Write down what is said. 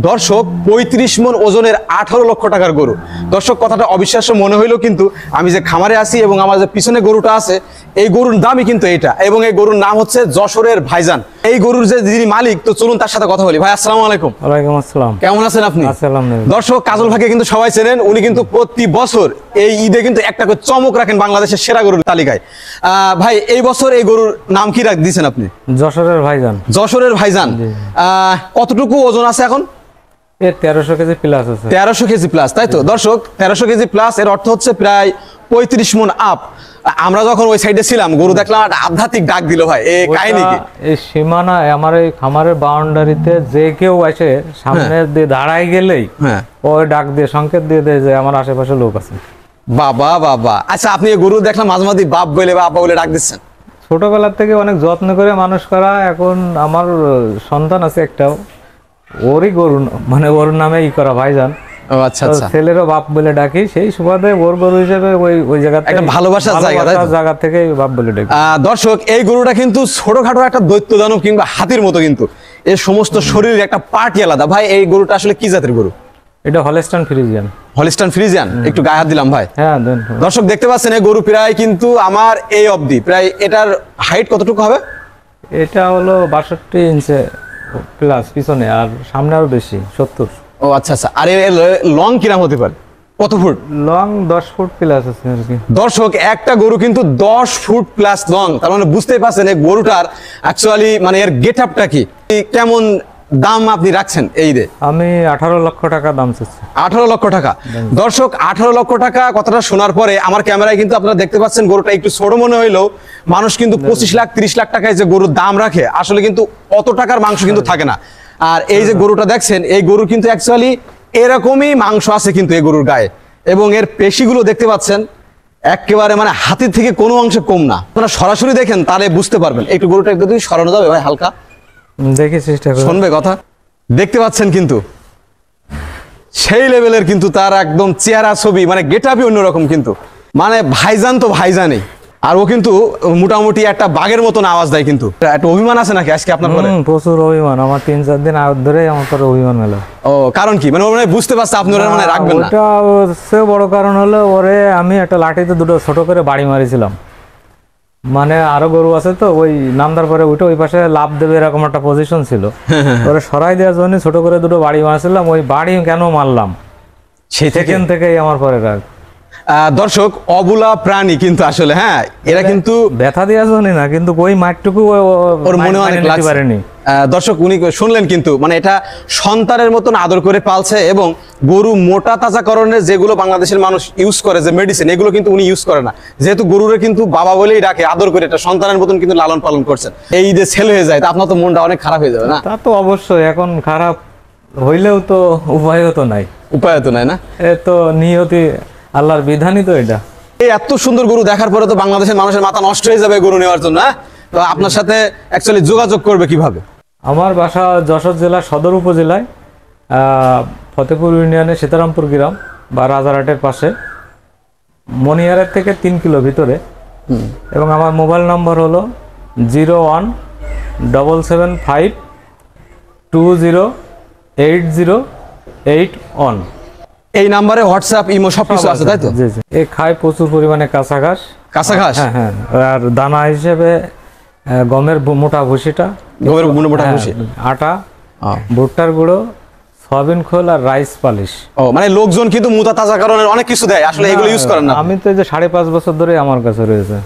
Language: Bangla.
দর্শক ৩৫ মণ ওজনের ১৮ লক্ষ টাকার গরু। দর্শক কথাটা অবিশ্বাস্য মনে হইলেও কিন্তু আমি যে খামারে আছি এবং আমার যে পিছনে গরুটা আছে এই গরুর দামই কিন্তু এটা, এবং এই গরুর নাম হচ্ছে যশোরের ভাইজান। এই গরুর যে যিনি মালিক, তো চলুন তার সাথে কথা বলি। ভাই আসসালামু আলাইকুম। ওয়ালাইকুম আসসালাম। কেমন আছেন আপনি? দর্শক কাজল ভাইকে কিন্তু সবাই চেনেন, উনি কিন্তু প্রতি বছর এই ঈদে কিন্তু একটা করে চমক রাখেন বাংলাদেশের সেরা গরুর তালিকায়। ভাই এই বছর এই গরুর নাম কি দিয়েছেন আপনি? যশোরের ভাইজান। যশোরের ভাইজান। কতটুকু ওজন আছে এখন? 1300 কেজি প্লাস আছে। 1300 কেজি প্লাস, তাই তো? দর্শক 1300 কেজি প্লাস এর অর্থ হচ্ছে প্রায় 35 মণ আপ। আমরা যখন ওই সাইডে ছিলাম গরু দেখলাম আধ্যাত্মিক ডাক দিল ভাই, এই কাহিনী কি? এই সীমানায় আমার এই খামারের বাউন্ডারিতে যে কেউ এসে সামনে দিয়ে দাঁড়াই গেলেই ওই ডাক দিয়ে সংকেত দিয়ে দেয় যে আমার আশেপাশে লোক আছে। বাবা বাবা। আচ্ছা, আপনি এই গরু দেখলাম মাঝে মাঝে বাপ বলে বা আব্বা বলে ডাক দিচ্ছেন। ছোটবেলার থেকে অনেক যত্ন করে মানুষ করা, এখন আমার সন্তান আছে একটাও, ওরই গরু, মানে ওর নামে করা ভাইজান। আচ্ছা আচ্ছা। ছেলেরও বাপ বলে ডাকি, সেই সুবাদে ওর গরু হিসেবে ওই জায়গাতে একটা ভালোবাসার জায়গা থেকে বাপ বলে ডাকি। দর্শক এই গরুটা কিন্তু ছোটখাটো একটা দৈত্য দানব কিংবা হাতির মতো, কিন্তু এর সমস্ত শরীরের একটা পার্টই আলাদা। ভাই এই গরুটা আসলে কি জাতের গরু? এটা হলস্টাইন ফ্রিজিয়ান। Holstein Friesian. একটু গায়ে হাত দিলাম ভাই। হ্যাঁ দর্শক দেখতে পাচ্ছেন এই গরু প্রায় কিন্তু আমার এই অবধি, প্রায় এটার হাইট কতটুকু হবে? এটা হলো 62 ইঞ্চি প্লাস পিছনে, আর সামনে আরো বেশি 70। ও আচ্ছা আচ্ছা। আর এর লং কিরাম হতে পারে? কত ফুট? লং 10 ফুট প্লাস আছে আর কি। দর্শক একটা গরু কিন্তু 10 ফুট প্লাস লং, তার মানে বুঝতেই পারছেন এই গরুটার অ্যাকচুয়ালি মানে এর গেটআপটা কি, কেমন দাম আপনি রাখছেন এই রে? আমি 18 লক্ষ টাকা দাম চাচ্ছি। 18 লক্ষ টাকা। দর্শক 18 লক্ষ টাকা কথাটা শোনার পরে আমার ক্যামেরায় কিন্তু আপনারা দেখতে পাচ্ছেন গরুটা একটু ছোট মনে হইলেও মানুষ কিন্তু 25 লাখ 30 লাখ টাকায় যে গরুর দাম রাখে, আসলে কিন্তু অত টাকার মাংস কিন্তু থাকে না। আর এই যে গরুটা দেখছেন এই গরুর কিন্তু অ্যাকচুয়ালি এরকমই মাংস আছে কিন্তু এই গরুর গায়ে, এবং এর পেশিগুলো দেখতে পাচ্ছেন একেবারে মানে হাতির থেকে কোনো অংশে কম না। আপনারা সরাসরি দেখেন তাহলে বুঝতে পারবেন। একটু গরুটা একটু সরানো যাবে ভাই? হালকা দেখি, চেষ্টা করে শুনবে কথা। দেখতে পাচ্ছেন কিন্তু সেই লেভেলের কিন্তু তার একদম চেহারা ছবি, মানে গেটআপই অন্যরকম কিন্তু, মানে ভাইজান তো ভাইজানই। আর ও কিন্তু মোটামুটি একটা বাঘের মতন আওয়াজ দেয়। কিন্তু একটা অভিমান আছে নাকি আজকে আপনার পরে? প্রচুর অভিমান। আমার 3-4 দিন আগ ধরে আমার পরে অভিমান হলো। ও কারণ কি? মানে ওরা বুঝতে পারছে আপনি ওরা মানে রাখবেন না। ওটা সবচেয়ে বড় কারণ হলো ওরে আমি একটা লাঠিতে দুটো ছোট করে বাড়ি মারিছিলাম। মানে আরো গরু আছে তো, ওই নামদার পরে উঠে ওই পাশে লাভ দেবে এরকম একটা পজিশন ছিল, ওরে সরাই দেওয়ার জন্য ছোট করে দুটো বাড়ি মারছিলাম। ওই বাড়ি কেন মারলাম সেই থেকেই আমার পরে রাগ। দর্শক অবলা প্রাণী কিন্তু আসলে, হ্যাঁ এরা কিন্তু ব্যথা দেওয়ার জন্য না, কিন্তু ওই মাঠটুকু ওর মনে অনেক লাগছে। দর্শক উনি শুনলেন কিন্তু, মানে এটা সন্তানের মতন আদর করে পালছে, এবং গরু মোটা তাজাকরণের যেগুলো বাংলাদেশের মানুষ ইউজ করে যে মেডিসিন, এগুলো কিন্তু উনি ইউজ করে না। যেহেতু গরুরে কিন্তু বাবা বলেই ডাকে, আদর করে এটা সন্তানের মতন কিন্তু লালন পালন করছেন। এই যে ছেলে হয়ে যায় তা আপনার তো মনটা অনেক খারাপ হয়ে যাবে না? তা তো অবশ্যই, এখন খারাপ হইলেও তো উপায়ও তো নাই। উপায় তো নাই না, এ তো নিয়তি, আল্লাহর বিধানই তো এটা। এই এত সুন্দর গরু দেখার পরে তো বাংলাদেশের মানুষের মাথা নষ্ট হয়ে যাবে গরু নেওয়ার জন্য। তো আপনার সাথে অ্যাকচুয়ালি যোগাযোগ করবে কিভাবে? আমার বাসা যশোর জেলার সদর উপজেলায়, ফতেপুর ইউনিয়নে সীতারামপুর গ্রাম বা রাজারহাটের পাশে, মনিহারের থেকে 3 কিলো ভিতরে। এবং আমার মোবাইল নম্বর হলো 0177208081। এই নাম্বারে হোয়াটসঅ্যাপ ইমো সবকিছু আছে, তাই তো? এ খায় প্রচুর পরিমাণে কাঁচা ঘাস। কাঁচা ঘাস? হ্যাঁ হ্যাঁ। আর দানা হিসেবে গমের মোটা ভুসিটা, গমের মোটা ভুসি, আটা, ভুট্টার গুঁড়ো, সয়াবিন খোল আর রাইস পালিশ। ও মানে লোকজন কিন্তু মোটা তাজা কারণে অনেক কিছু দেয়, আসলে এগুলো ইউজ করেন না? আমি তো এই যে 5.5 বছর ধরে আমার কাছে রয়েছে।